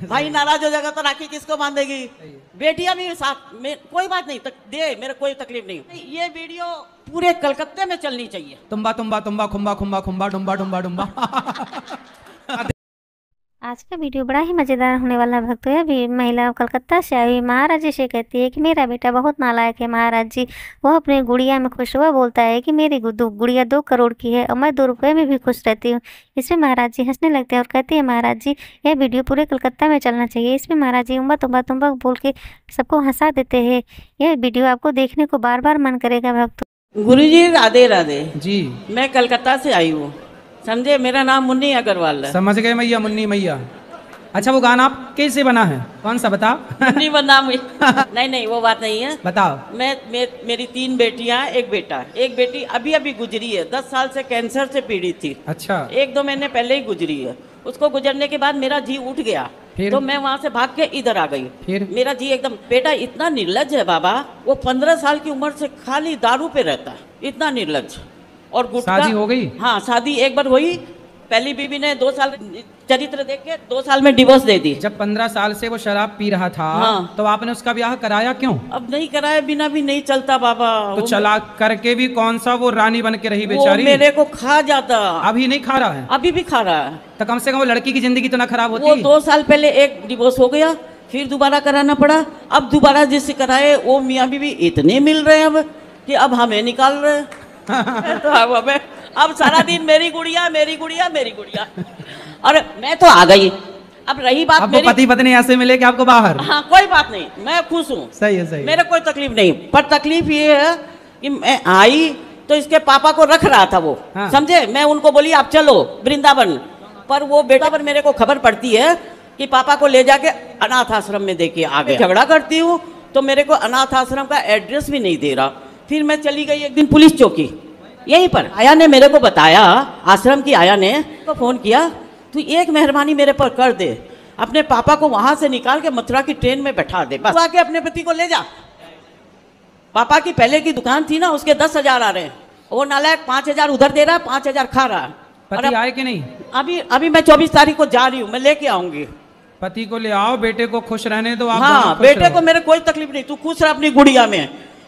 भाई नाराज हो जाएगा तो राखी किसको बांधेगी? बेटियां भी साथ में, कोई बात नहीं, दे, मेरे कोई तकलीफ नहीं। ये वीडियो पूरे कलकत्ते में चलनी चाहिए। तुम्बा तुम्बा तुम्बा खुम्बा खुम्बा खुम्बा डुम्बा डुम्बा डुम्बा। आज का वीडियो बड़ा ही मज़ेदार होने वाला है भक्तों। यह महिला कलकत्ता से आई हुई महाराज जी से कहती है कि मेरा बेटा बहुत नालायक है महाराज जी। वह अपने गुड़िया में खुश हुआ, बोलता है कि मेरी गुड़िया 2 करोड़ की है और मैं 2 रुपये में भी खुश रहती हूँ। इसमें महाराज जी हंसने लगते हैं और कहते हैं महाराज जी यह वीडियो पूरे कलकत्ता में चलना चाहिए। इसमें महाराज जी उम्बा तुम्बा तुम्बा बोल के सबको हंसा देते हैं। यह वीडियो आपको देखने को बार बार मन करेगा भक्तों। गुरुजी राधे राधे जी। मैं कलकत्ता से आई हूँ, समझे। मेरा नाम मुन्नी अग्रवाल है। समझ गए मैया, मुन्नी मैया। अच्छा वो गाना आप कैसे बना है, कौन सा बताओ? मुन्नी बदनाम हुई। नहीं वो बात नहीं है, बताओ। मेरी 3 बेटियां, एक बेटा। एक बेटी अभी अभी गुजरी है, 10 साल से कैंसर से पीड़ित थी। अच्छा। 1-2 महीने पहले ही गुजरी है। उसको गुजरने के बाद मेरा जी उठ गया, तो मैं वहाँ से भाग के इधर आ गई। फिर मेरा जी एकदम, बेटा इतना निर्लज है बाबा, वो 15 साल की उम्र से खाली दारू पे रहता है, इतना निर्लज। और गुटखा। शादी हो गई? हाँ शादी एक बार हुई, पहली बीवी ने 2 साल चरित्र देख के 2 साल में डिवोर्स दे दी। जब 15 साल से वो शराब पी रहा था, हाँ। तो आपने उसका ब्याह कराया क्यों? अब नहीं कराए बिना भी नहीं चलता बाबा। तो चला करके भी कौन सा वो रानी बन के रही वो बेचारी। मेरे को खा जाता। अभी नहीं खा रहा है? अभी भी खा रहा है। तो कम से कम वो लड़की की जिंदगी तो ना खराब होती। वो 2 साल पहले एक डिवोर्स हो गया, फिर दोबारा कराना पड़ा। अब दोबारा जिससे कराए वो मियाँ बीवी इतने मिल रहे हैं अब कि अब हमें निकाल रहे हैं। तो अब सारा दिन मेरी गुड़िया मेरी गुड़िया मेरी गुड़िया। और मैं तो आ गई। अब रही बात अब मेरी, पति पत्नी ऐसे मिले कि आपको बाहर। हाँ कोई बात नहीं, मैं खुश हूँ। सही है, सही है। मेरे कोई तकलीफ नहीं, पर तकलीफ ये है कि मैं आई तो इसके पापा को रख रहा था वो। हाँ। समझे। मैं उनको बोली आप चलो वृंदावन, पर वो बेटा पर मेरे को खबर पड़ती है कि पापा को ले जाके अनाथ आश्रम में दे के आ गया। झगड़ा करती हूँ तो मेरे को अनाथ आश्रम का एड्रेस भी नहीं दे रहा। फिर मैं चली गई एक दिन पुलिस चौकी, यहीं पर आया ने मेरे को बताया, आश्रम की आया ने तो फोन किया, तू एक मेहरबानी मेरे पर कर दे, अपने पापा को वहां से निकाल के मथुरा की ट्रेन में बैठा दे, बस आके अपने पति को ले जा। पापा की पहले की दुकान थी ना, उसके 10,000 आ रहे हैं, वो नालायक 5,000 उधर दे रहा, 5,000 खा रहा। पति आए कि नहीं? अभी मैं 24 तारीख को जा रही हूँ, मैं लेके आऊंगी। पति को ले आओ, बेटे को खुश रहने दो। आप हाँ बेटे को मेरे कोई तकलीफ नहीं, तू खुश रह अपनी गुड़िया में,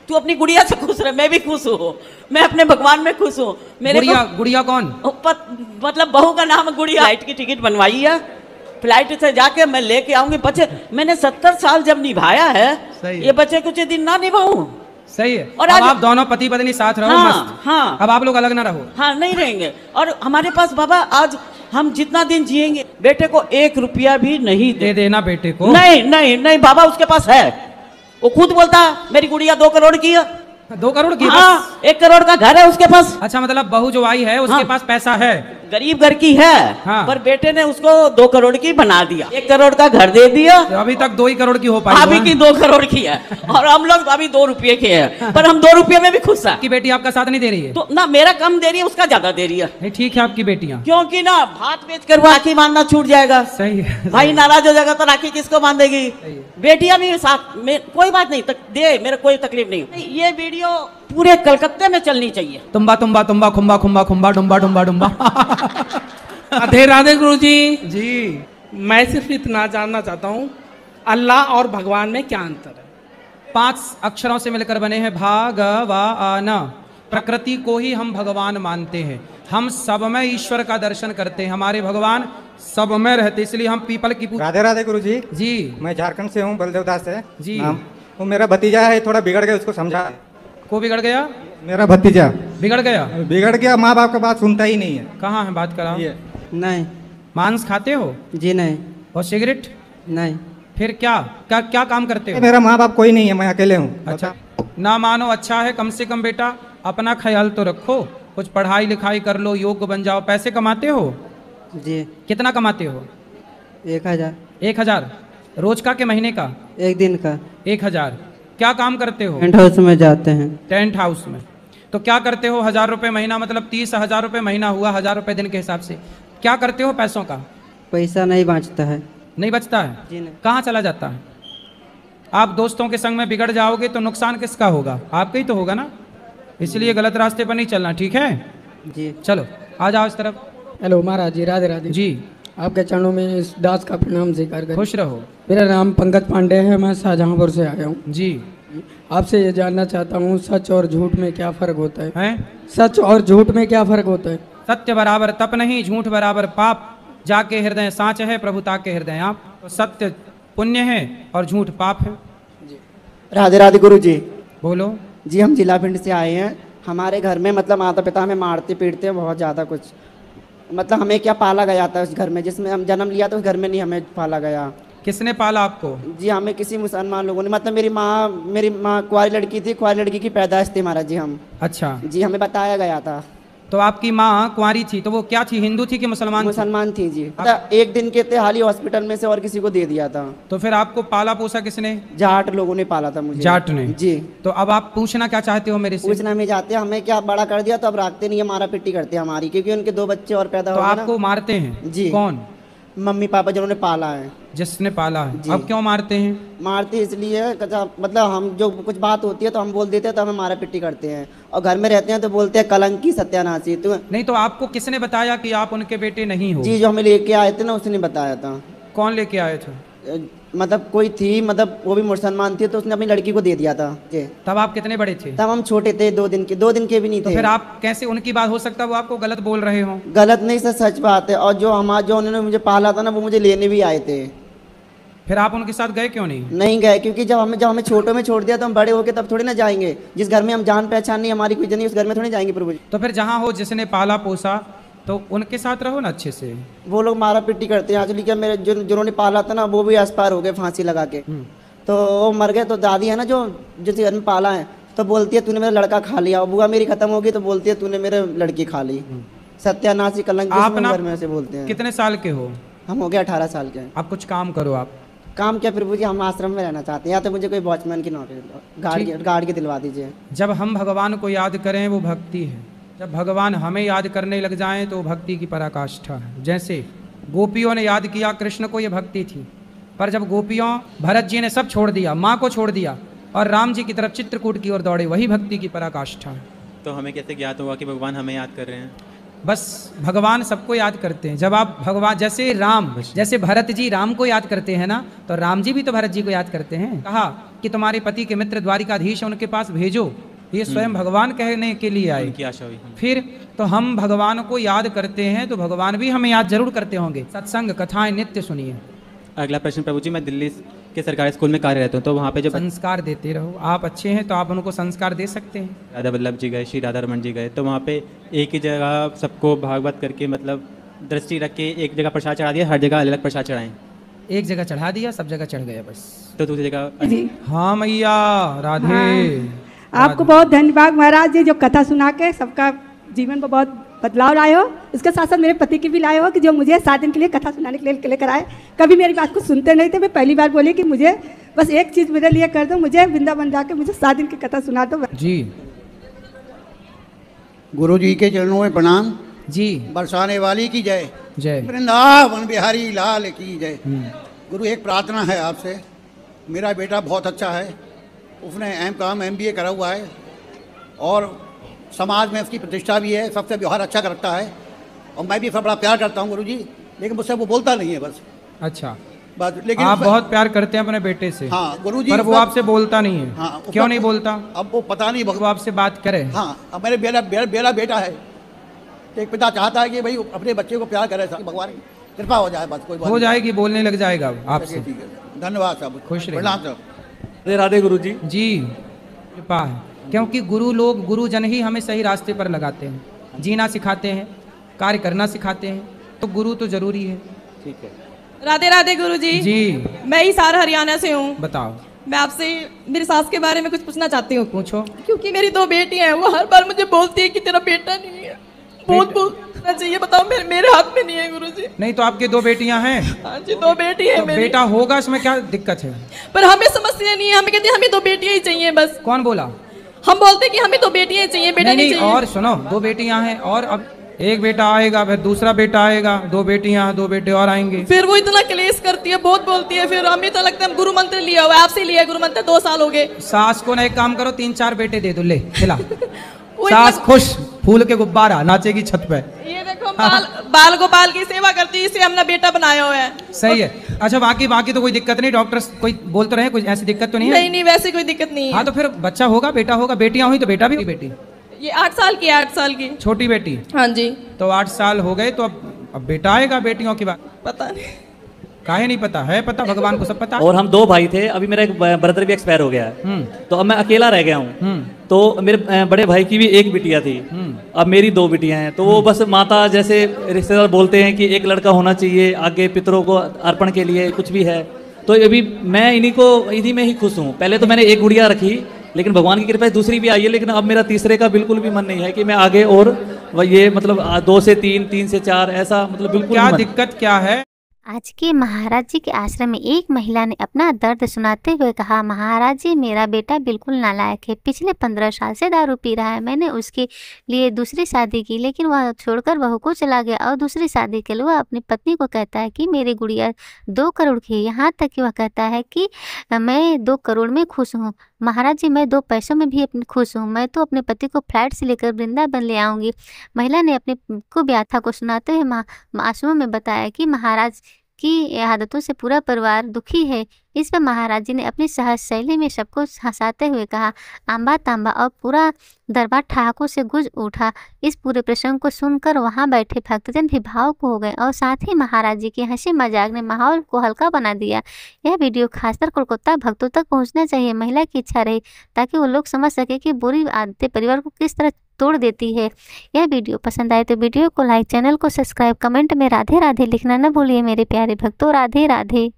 तू अपनी गुड़िया से खुश रह, मैं भी खुश हूँ, मैं अपने भगवान में खुश हूँ। मेरे गुड़िया कौन? मतलब बहू का नाम गुड़िया। फ्लाइट की टिकट बनवाई है, फ्लाइट से जाके मैं लेके आऊंगी। बच्चे मैंने 70 साल जब निभाया है, ये बच्चे कुछ दिन ना निभाऊं। सही है। और अब आप दोनों पति पत्नी साथ रहो। हाँ, मस्त। हाँ। अब आप लोग अलग ना रहो। हाँ नहीं रहेंगे। और हमारे पास बाबा आज हम जितना दिन जिएंगे, बेटे को 1 रुपया भी नहीं दे देना बेटे को। नहीं नहीं नहीं बाबा, उसके पास है, वो खुद बोलता मेरी गुड़िया 2 करोड़ की है। 2 करोड़ की? हाँ 1 करोड़ का घर है उसके पास। अच्छा मतलब बहू जो आई है उसके हाँ। पास पैसा है, गरीब घर की है। हाँ। पर बेटे ने उसको 2 करोड़ की बना दिया, 1 करोड़ का घर दे दिया। तो अभी तक 2 ही करोड़ की हो पाई। अभी की 2 करोड़ की है और हम लोग अभी 2 रुपये के हैं, पर हम 2 रुपये में भी खुश है। आपकी बेटी आपका साथ नहीं दे रही है? तो ना मेरा कम दे रही है, उसका ज्यादा दे रही है। नहीं ठीक है आपकी बेटियां, क्योंकि ना भात बेच कर वो राखी बांधना छूट जाएगा। सही है। भाई नाराज हो जाएगा तो राखी किसको बांधेगी? बेटियां भी साथ में, कोई बात नहीं, दे, मेरे कोई तकलीफ नहीं। ये वीडियो पूरे कलकत्ते में चलनी चाहिए। तुम्बा तुम्बा तुम्बा खुम्बा खुम्बा खुम्बा डुम्बा डुम्बा डुम्बा। राधे राधे गुरुजी जी। मैं सिर्फ इतना जानना चाहता हूँ, अल्लाह और भगवान में क्या अंतर है? 5 अक्षरों से मिलकर बने हैं भगवान। प्रकृति को ही हम भगवान मानते हैं, हम सब में ईश्वर का दर्शन करते हैं, हमारे भगवान सब में रहते, इसलिए हम पीपल की राधे राधे गुरुजी जी। मैं झारखंड से हूँ, बलदेव दास से जी। वो मेरा भतीजा है, थोड़ा बिगड़ गया, उसको समझा। को बिगड़ गया? मेरा भतीजा बिगड़ गया? माँ बाप का बात सुनता ही नहीं है। कहाँ है, बात करा। नहीं। मांस खाते हो? जी नहीं। और सिगरेट? नहीं। फिर क्या क्या क्या काम करते हो? मेरा माँ बाप कोई नहीं है, मैं अकेले हूँ। अच्छा ना मानो अच्छा है, कम से कम बेटा अपना ख्याल तो रखो, कुछ पढ़ाई लिखाई कर लो, योग्य बन जाओ। पैसे कमाते हो? जी। कितना कमाते हो? 1000। 1000 रोज का के महीने का? 1 दिन का। 1000। क्या काम करते हो? टेंट हाउस में जाते हैं। टेंट हाउस में? तो क्या करते हो? 1000 रुपये महीना, मतलब 30,000 रुपये महीना हुआ, 1000 रुपये दिन के हिसाब से। क्या करते हो पैसों का? पैसा नहीं बचता है। नहीं बचता है? जी नहीं। कहाँ चला जाता है? आप दोस्तों के संग में बिगड़ जाओगे तो नुकसान किसका होगा? आपका ही तो होगा ना, इसलिए गलत रास्ते पर नहीं चलना, ठीक है जी। चलो आ जाओ इस तरफ। हेलो महाराज जी, राधे राधे जी। आपके चरणों में इस दास का प्रणाम स्वीकार करें। खुश रहो। मेरा नाम पंकज पांडे है, मैं शाहजहांपुर से आया हूँ। जी। आपसे ये जानना चाहता हूँ, सच और झूठ में क्या फ़र्क होता है? हैं? सच और झूठ में क्या फ़र्क होता है? सत्य बराबर तप नहीं, झूठ बराबर पाप। जाके हृदय साँच है, प्रभु ताके हृदय आप। तो सत्य पुण्य है और झूठ पाप है। राधे राधे गुरु जी। बोलो। जी हम जिला भिंड से आए हैं। हमारे घर में मतलब माता पिता हमें मारते पीटते हैं बहुत ज़्यादा। कुछ मतलब हमें क्या पाला गया था उस घर में, जिसमें हम जन्म लिया था उस घर में नहीं हमें पाला गया। किसने पाला आपको? जी हमें किसी मुसलमान लोगों ने, मतलब मेरी माँ कुंवारी लड़की थी, कुंवारी लड़की की पैदाइश थी महाराज जी हम। अच्छा। जी हमें बताया गया था। तो आपकी माँ कुंवारी थी, तो वो क्या थी, हिंदू थी कि मुसलमान? मुसलमान थी जी। एक दिन के थे हाल ही हॉस्पिटल में से और किसी को दे दिया था। तो फिर आपको पाला पोसा किसने? जाट लोगों ने पाला था मुझे। जाट ने? जी। तो अब आप पूछना क्या चाहते हो मेरे से? पूछना में जाते हैं, हमें क्या बड़ा कर दिया तो अब रखते नहीं है, मारा पिट्टी करते हैं हमारी, क्योंकि उनके 2 बच्चे और पैदा हो गए। तो आपको मारते हैं? जी। कौन? मम्मी पापा जिन्होंने पाला है। जिसने पाला है। अब क्यों मारते हैं? मारते इसलिए मतलब हम जो कुछ बात होती है तो हम बोल देते हैं तो हमें मारा पिट्टी करते हैं, और घर में रहते हैं तो बोलते हैं कलंकी सत्यानाशी। तो नहीं, तो आपको किसने बताया कि आप उनके बेटे नहीं हो? जी जो हमें लेके आए थे ना उसने बताया था। कौन लेके आए थे? मतलब कोई थी, मतलब वो भी मुसलमान थी, तो उसने अपनी लड़की को दे दिया था। जी। तब आप कितने बड़े थे? तब हम छोटे थे, 2 दिन के भी नहीं थे। तो फिर आप कैसे, उनकी बात हो सकता है वो आपको गलत बोल रहे हो? गलत नहीं सर, सच बात है। और जो उन्होंने मुझे पाला था ना वो मुझे लेने भी आए थे। फिर आप उनके साथ गए क्यों नहीं? नहीं गए, क्योंकि जब हमें छोटों में छोड़ दिया तो हम बड़े होके तब थोड़ी ना जाएंगे। जिस घर में हम जान पहचान नहीं, हमारी कोई नहीं, उस घर में थोड़ी जाएंगे प्रभु जी। तो फिर जहाँ हो जिसने पाला पोसा तो उनके साथ रहो ना अच्छे से। वो लोग मारा पिट्टी करते हैं। एक्चुअली क्या मेरे जिन्होंने पाला था ना वो भी एक्सपायर हो गए फांसी लगा के, तो वो मर गए। तो दादी है ना जो जिस घर में पाला है, तो बोलती है तूने मेरा लड़का खा लिया। और बुआ मेरी खत्म होगी तो बोलती है तूने मेरे लड़की खा ली। सत्यानाशी कलंक घर में से बोलते हैं। कितने साल के हो? हम हो गए 18 साल के। आप कुछ काम करो। आप काम क्या प्रभु जी, हम आश्रम में रहना चाहते हैं, या तो मुझे कोई वॉचमैन की नौकरी गार्ड की दिलवा दीजिए। जब हम भगवान को याद करें वो भक्ति है, जब भगवान हमें याद करने लग जाएं तो भक्ति की पराकाष्ठा है। जैसे गोपियों ने याद किया कृष्ण को, ये भक्ति थी। पर जब गोपियों, भरत जी ने सब छोड़ दिया, माँ को छोड़ दिया और राम जी की तरफ चित्रकूट की ओर दौड़े, वही भक्ति की पराकाष्ठा है। तो हमें कैसे ज्ञात हुआ कि भगवान हमें याद कर रहे हैं? बस भगवान सबको याद करते हैं। जब आप भगवान, जैसे भरत जी राम को याद करते हैं ना, तो राम जी भी तो भरत जी को याद करते हैं। कहा कि तुम्हारे पति के मित्र द्वारिकाधीश है, उनके पास भेजो। ये स्वयं भगवान कहने के लिए आए। उनकी आशा हुई। फिर तो हम भगवान को याद करते हैं तो भगवान भी हमें याद जरूर करते होंगे। सत्संग कथाएं नित्य सुनिए। अगला प्रश्न प्रभु जी, मैं दिल्ली के सरकारी स्कूल में कार्यरत हूँ, तो वहाँ पे जब संस्कार देते रहो। आप अच्छे हैं तो आप उनको संस्कार दे सकते हैं। राधा वल्लभ जी गए, श्री राधा रमन जी गए, तो वहाँ पे एक ही जगह सबको भागवत करके, मतलब दृष्टि रख के एक जगह प्रसाद चढ़ा दिया, हर जगह अलग प्रसाद चढ़ाएं। एक जगह चढ़ा दिया, सब जगह चढ़ गया बस। तो दूसरी जगह हाँ मैया राधे। आपको बहुत धन्यवाद महाराज जी, जो कथा सुना के सबका जीवन में बहुत बदलाव लाए हो। इसके साथ साथ मेरे पति की भी लाए हो कि जो मुझे 7 दिन के लिए कथा सुनाने के लिए लेकर आए। कभी मेरी बात को सुनते नहीं थे। मैं पहली बार बोली कि मुझे बस एक चीज़ मेरे लिए कर दो, मुझे वृंदावन जाके मुझे 7 दिन की कथा सुना दो जी। गुरु जी के चरणों में प्रणाम जी। बरसाने वाली की जय जय। वृंदावन बिहारी लाल की जय। गुरु एक प्रार्थना है आपसे। मेरा बेटा बहुत अच्छा है, उसने MBA करा हुआ है और समाज में उसकी प्रतिष्ठा भी है, सबसे व्यवहार अच्छा करता है और मैं भी सब बड़ा प्यार करता हूँ गुरु जी, लेकिन मुझसे वो बोलता नहीं है बस। अच्छा, बस। लेकिन आप बहुत प्यार करते हैं अपने बेटे से। हाँ गुरु जी, पर वो आपसे बोलता नहीं है। हाँ, क्यों नहीं बोलता? अब वो पता नहीं, वो आपसे बात करे। हाँ, अब मेरे बेटा बेटा है, एक पिता चाहता है कि भाई अपने बच्चे को प्यार करे, भगवान की कृपा हो जाए, बस कोई बात हो जाएगी, बोलने लग जाएगा आपसे। धन्यवाद साहब, खुश रहिए। प्रणाम साहब। राधे गुरु जी। जी कृपा है, क्योंकि गुरुजन ही हमें सही रास्ते पर लगाते हैं, जीना सिखाते हैं, कार्य करना सिखाते हैं, तो गुरु तो जरूरी है। ठीक है। राधे राधे गुरु जी। जी मैं ही सारा हरियाणा से हूँ। बताओ। मैं आपसे मेरी सास के बारे में कुछ पूछना चाहती हूँ। पूछो। क्योंकि मेरी 2 बेटी हैं, वो हर बार मुझे बोलती है कि तेरा बेटा नहीं है। बोलना चाहिए, बताओ मेरे हाथ में नहीं है गुरु जी। नहीं तो आपकी 2 बेटियां हैं? हाँ जी 2 बेटी है। तो बेटा होगा, इसमें क्या दिक्कत है? पर हमें समस्या नहीं है, हमें कहते हैं हमें 2 बेटियां ही चाहिए बस। कौन बोला? हम बोलते हैं कि हमें 2 बेटियां ही चाहिए, बेटा नहीं चाहिए। और सुनो, 2 बेटियां हैं और अब एक बेटा आएगा, फिर दूसरा बेटा आएगा, 2 बेटियां, 2 बेटे और आएंगे। फिर वो इतना क्लेश करती है, बहुत बोलती है। फिर हमें तो लगता है गुरु मंत्र लिया हुआ, आपसे लिया गुरु मंत्र, 2 साल हो गए। सास को ना एक काम करो, 3-4 बेटे दे दो, ले खिला। सास खुश, फूल के गुब्बारा, नाचेगी छत पे। ये देखो बाल गोपाल की सेवा करती है, इसे हमने बेटा बनाया हुआ है। सही है। अच्छा बाकी तो कोई दिक्कत नहीं, डॉक्टर कोई बोल तो रहे, कुछ ऐसी दिक्कत तो नहीं है? नहीं वैसे कोई दिक्कत नहीं है। हाँ तो फिर बच्चा होगा, बेटा होगा, बेटियां हुई तो बेटा भी। बेटी ये 8 साल की, 8 साल की छोटी बेटी। हाँ जी। तो 8 साल हो गए तो अब बेटा आएगा। बेटियों की बात पता नहीं, काहे नहीं पता है, पता भगवान को सब पता। और हम 2 भाई थे, अभी मेरा एक ब्रदर भी एक्सपायर हो गया है, तो अब मैं अकेला रह गया हूँ। तो मेरे बड़े भाई की भी एक बिटिया थी, अब मेरी 2 बिटियां हैं। तो वो बस माता जैसे रिश्तेदार बोलते हैं कि एक लड़का होना चाहिए आगे पितरों को अर्पण के लिए, कुछ भी है। तो अभी मैं इन्हीं में ही खुश हूँ। पहले तो मैंने एक गुड़िया रखी, लेकिन भगवान की कृपा से दूसरी भी आई है, लेकिन अब मेरा तीसरे का बिल्कुल भी मन नहीं है कि मैं आगे और ये मतलब 2 से 3, 3 से 4 ऐसा मतलब बिल्कुल। क्या दिक्कत क्या है? आज के महाराज जी के आश्रम में एक महिला ने अपना दर्द सुनाते हुए कहा, महाराज जी मेरा बेटा बिल्कुल नालायक है, पिछले 15 साल से दारू पी रहा है। मैंने उसके लिए दूसरी शादी की, लेकिन वह छोड़कर बहू को चला गया और दूसरी शादी के लिए वह अपनी पत्नी को कहता है कि मेरी गुड़िया 2 करोड़ की है। यहाँ तक कि वह कहता है कि मैं 2 करोड़ में खुश हूँ। महाराज जी मैं 2 पैसों में भी अपने खुश हूँ, मैं तो अपने पति को फ्लैट से लेकर वृंदावन ले आऊँगी। महिला ने अपने को व्याथा को सुनाते हुए मासूमों में बताया कि महाराज की आदतों से पूरा परिवार दुखी है। इस पर महाराज जी ने अपनी सहज शैली में सबको हंसाते हुए कहा, आंबा तांबा, और पूरा दरबार ठहाकों से गूंज उठा। इस पूरे प्रसंग को सुनकर वहां बैठे भक्तजन भी भावुक हो गए और साथ ही महाराज जी की हंसी मजाक ने माहौल को हल्का बना दिया। यह वीडियो खासकर कोलकाता भक्तों तक पहुंचना चाहिए। महिला की इच्छा रही ताकि वो लोग समझ सके कि बुरी आदतें परिवार को किस तरह तोड़ देती है। यह वीडियो पसंद आए तो वीडियो को लाइक, चैनल को सब्सक्राइब, कमेंट में राधे राधे लिखना न भूलिए मेरे प्यारे भक्तों। राधे राधे।